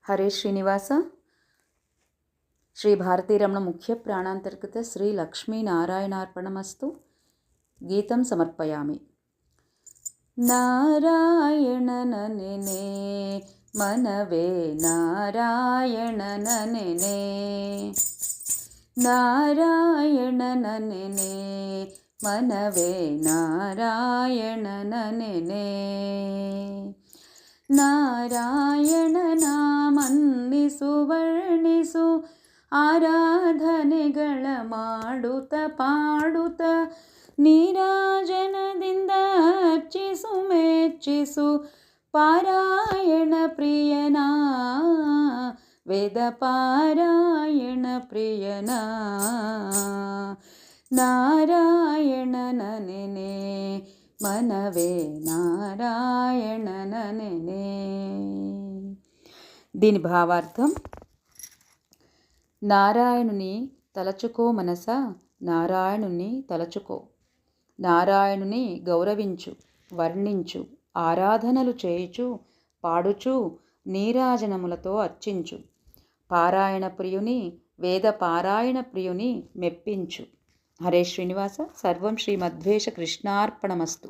హరే శ్రీనివాస. శ్రీ భారతీరమణ ముఖ్య ప్రాణాంతర్గత శ్రీ లక్ష్మీనారాయణార్పణమస్తు. గీతం సమర్పయామి. నారాయణననే మనవే నారాయణననే, నారాయణననే మనవే ನಾರಾಯಣನನೆ. ನಾರಾಯಣ ನಾಮನ್ನಿಸು ವರ್ಣಿಸು ಆರಾಧನೆಗಳ ಮಾಡುತ್ತ ಪಾಡುತ್ತ ನೀರಾಜನದಿಂದ ಅರ್ಚಿಸು ಮೆಚ್ಚಿಸು ಪಾರಾಯಣ ಪ್ರಿಯನಾ ವೇದ ಪಾರಾಯಣ ಪ್ರಿಯನಾ. ನಾರಾಯಣನನೆ మనవే నారాయణననే. దీని భావార్థం: నారాయణుని తలచుకో మనసా, నారాయణుని తలచుకో, నారాయణుని గౌరవించు, వర్ణించు, ఆరాధనలు చేయుచు పాడుచు నీరాజనములతో అర్చించు, పారాయణ ప్రియుని వేద పారాయణ ప్రియుని మెప్పించు. హరే శ్రీనివాస. సర్వం శ్రీమద్వేష కృష్ణార్పణమస్తు.